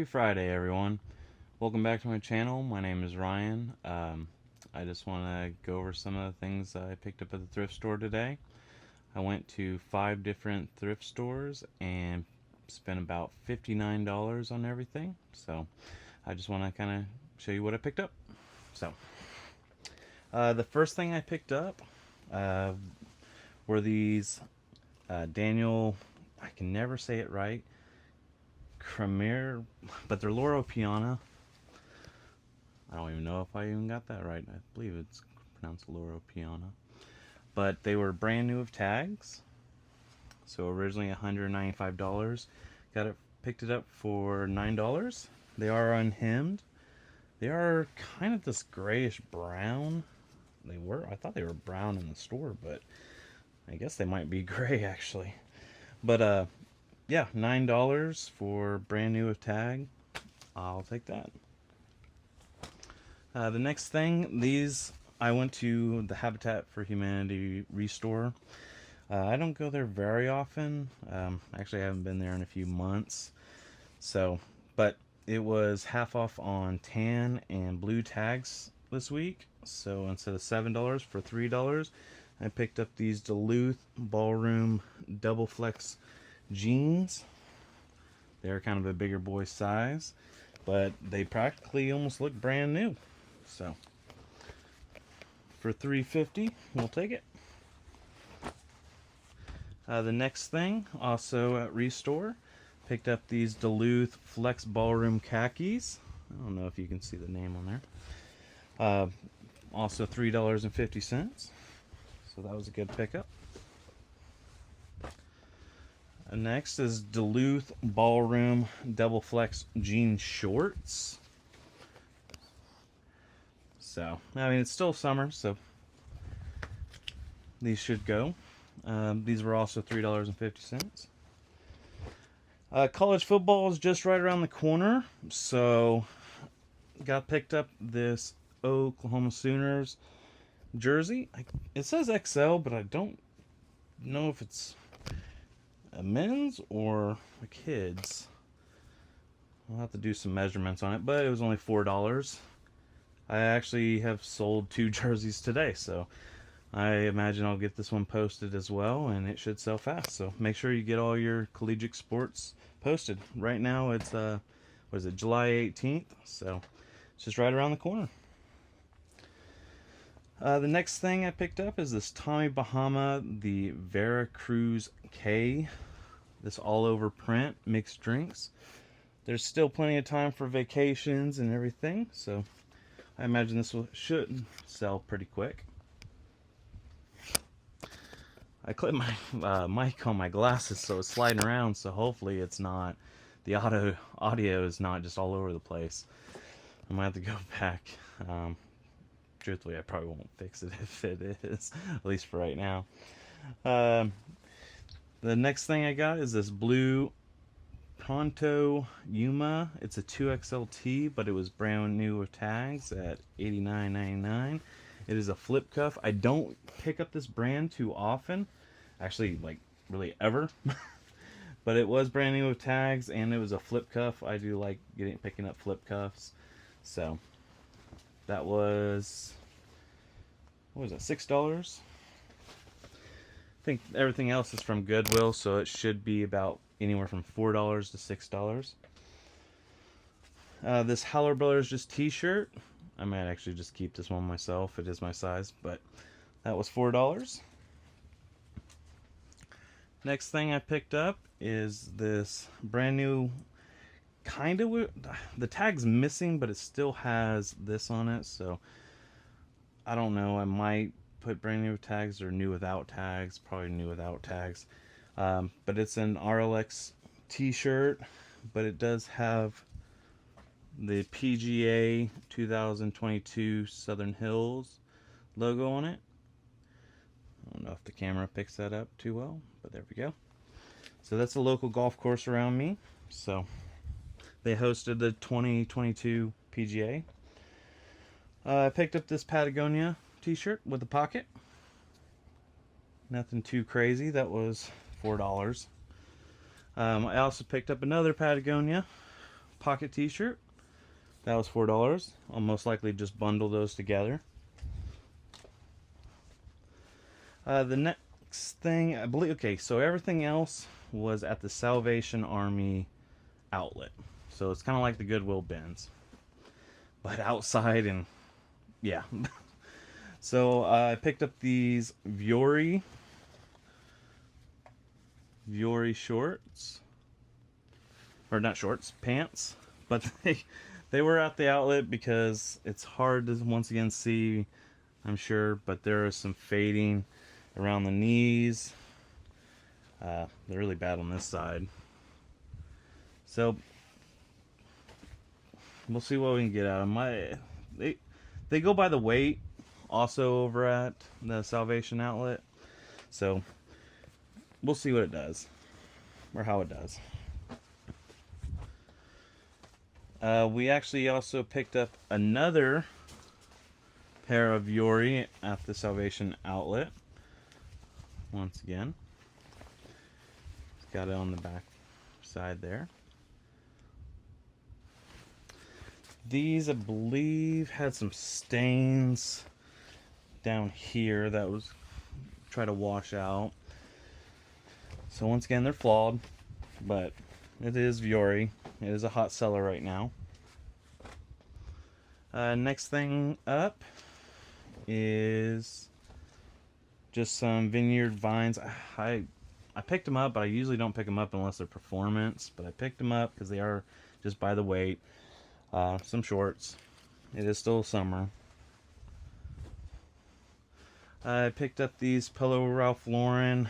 Happy Friday, everyone. Welcome back to my channel. My name is Ryan. I just want to go over some of the things I picked up at the thrift store today. I went to 5 different thrift stores and spent about $59 on everything. So I just want to kind of show you what I picked up. So the first thing I picked up were these Daniel, I can never say it right, Cremer, but they're Loro Piana. I don't even know if I even got that right. I believe it's pronounced Loro Piana. But they were brand new with tags. So originally $195. Picked it up for $9. They are unhemmed. They are kind of this grayish brown. I thought they were brown in the store, but I guess they might be gray actually. But yeah, $9 for brand new with tag. I'll take that. The next thing, I went to the Habitat for Humanity Restore. I don't go there very often. Actually, I haven't been there in a few months. But it was half off on tan and blue tags this week. So instead of $7 for $3, I picked up these Duluth Ballroom Double Flex jeans. They're kind of a bigger boy size, but they practically almost look brand new. So for $3.50, we'll take it. The next thing, also at Restore, picked up these Duluth Flex Ballroom khakis. I don't know if you can see the name on there. Also $3.50. So that was a good pickup. Next is Duluth Ballroom Double Flex jean shorts. So, I mean, it's still summer, so these should go. These were also $3.50. College football is just right around the corner, so picked up this Oklahoma Sooners jersey. It says XL, but I don't know if it's a men's or a kid's. I'll have to do some measurements on it, but it was only $4. I actually have sold 2 jerseys today, so I imagine I'll get this one posted as well, and it should sell fast. So make sure you get all your collegiate sports posted. Right now it's what is it, July 18th, so it's just right around the corner. The next thing I picked up is this Tommy Bahama, the Veracruz K. This all-over print, mixed drinks. There's still plenty of time for vacations and everything, so I imagine this should sell pretty quick. I clipped my mic on my glasses, so it's sliding around, so hopefully it's not, the audio is not just all over the place. I might have to go back. Truthfully, I probably won't fix it if it is, at least for right now. The next thing I got is this blue Pronto Yuma. It's a 2XLT, but it was brand new with tags at $89.99. It is a flip cuff. I don't pick up this brand too often, actually, like really ever. But it was brand new with tags, and it was a flip cuff. I do like picking up flip cuffs. So that was, what was that, $6? I think everything else is from Goodwill, so it should be about anywhere from $4 to $6. This Howler Brothers just t-shirt. I might actually just keep this one myself. It is my size, but that was $4. Next thing I picked up is this brand new, kind of, the tag's missing, but it still has this on it, so I don't know. I might put brand new tags or new without tags. Probably new without tags. But it's an RLX t-shirt, but it does have the PGA 2022 Southern Hills logo on it. I don't know if the camera picks that up too well, but there we go. So that's a local golf course around me. So they hosted the 2022 PGA. I picked up this Patagonia t-shirt with a pocket. Nothing too crazy. That was $4. I also picked up another Patagonia pocket t-shirt. That was $4. I'll most likely just bundle those together. The next thing, I believe, okay, so everything else was at the Salvation Army outlet. So it's kind of like the Goodwill bins, but outside, and yeah. So I picked up these Vuori shorts, or not shorts, pants, but they were at the outlet because it's hard to once again see, I'm sure, but there is some fading around the knees. They're really bad on this side. So we'll see what we can get out of them. They go by the weight also over at the Salvation outlet. So we'll see what it does, or how it does. We actually also picked up another pair of Vuori at the Salvation outlet. Once again, it's got it on the back side there. These, I believe, had some stains down here that was try to wash out. So once again, they're flawed, but it is Vuori. It is a hot seller right now. Next thing up is just some Vineyard Vines. I picked them up, but I usually don't pick them up unless they're performance. But I picked them up because they are just by the weight. Some shorts. It is still summer. I picked up these Polo Ralph Lauren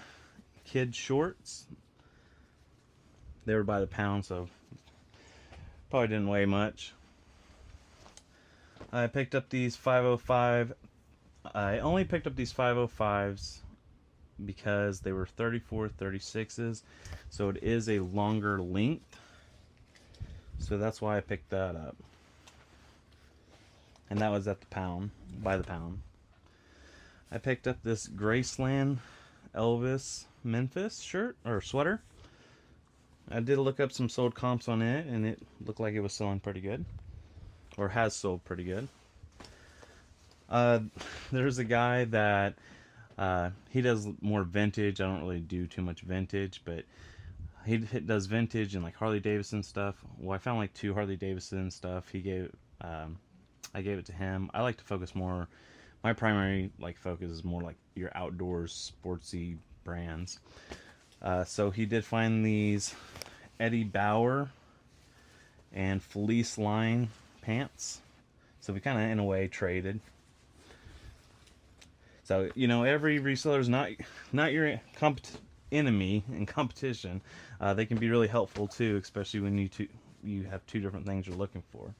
kid shorts. They were by the pound, so probably didn't weigh much. I picked up these 505. I only picked up these 505s because they were 34 36s, so it is a longer length. So that's why I picked that up. And that was at the pound, by the pound. I picked up this Graceland Elvis Memphis shirt, or sweater. I did look up some sold comps on it, and it looked like it was selling pretty good. Or has sold pretty good. There's a guy that, he does more vintage. I don't really do too much vintage, but he does vintage and like Harley Davidson stuff. Well, I found like 2 Harley Davidson stuff. He gave, I gave it to him. I like to focus more. My primary like focus is more like your outdoors sportsy brands. So he did find these Eddie Bauer and Fleece Line pants. So we kind of in a way traded. So you know, every reseller is not your enemy in competition. They can be really helpful too, especially when you have 2 different things you're looking for.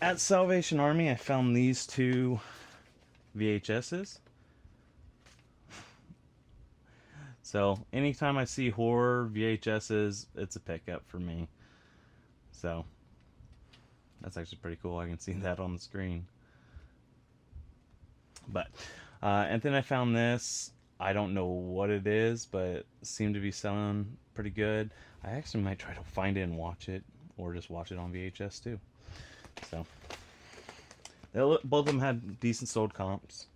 At Salvation Army, I found these 2 VHSs. So anytime I see horror VHSs, it's a pickup for me. So that's actually pretty cool. I can see that on the screen. But and then I found this. I don't know what it is, but it seemed to be selling pretty good. I actually might try to find it and watch it, or just watch it on VHS too. So both of them had decent sold comps.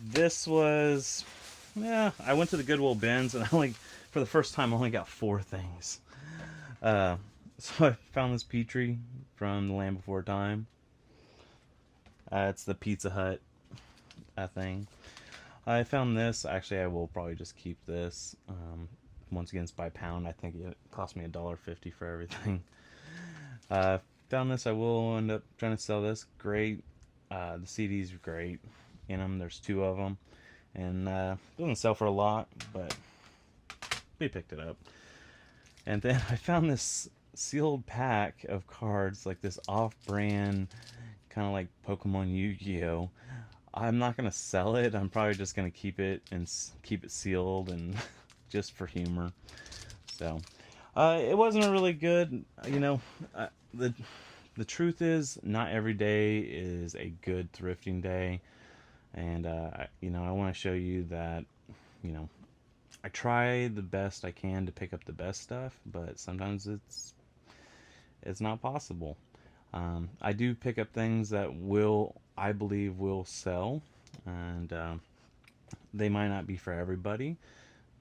This was, yeah, I went to the Goodwill bins, and for the first time, I only got 4 things. So I found this Petrie from The Land Before Time. It's the Pizza Hut thing. I found this. Actually, I will probably just keep this. Once again, it's by pound. I think it cost me $1.50 for everything. Found this. I will end up trying to sell this. Great. The CDs are great in them. There's 2 of them. And doesn't sell for a lot, but we picked it up. And then I found this sealed pack of cards, like this off-brand, kind of like Pokemon Yu-Gi-Oh. I'm not gonna sell it. I'm probably just gonna keep it and keep it sealed, and just for humor. So it wasn't really good. You know, the truth is, not every day is a good thrifting day, and you know, I want to show you that, you know, I try the best I can to pick up the best stuff, but sometimes it's not possible. I do pick up things that I believe will sell, and they might not be for everybody.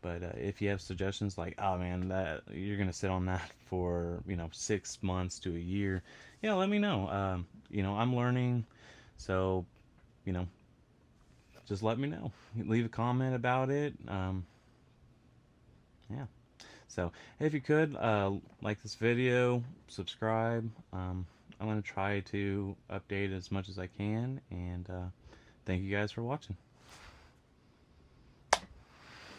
But if you have suggestions like, oh man, that you're gonna sit on that for 6 months to a year, yeah, let me know. I'm learning, so you know, just let me know. Leave a comment about it. Yeah. So if you could like this video, subscribe. I'm gonna try to update as much as I can, and thank you guys for watching.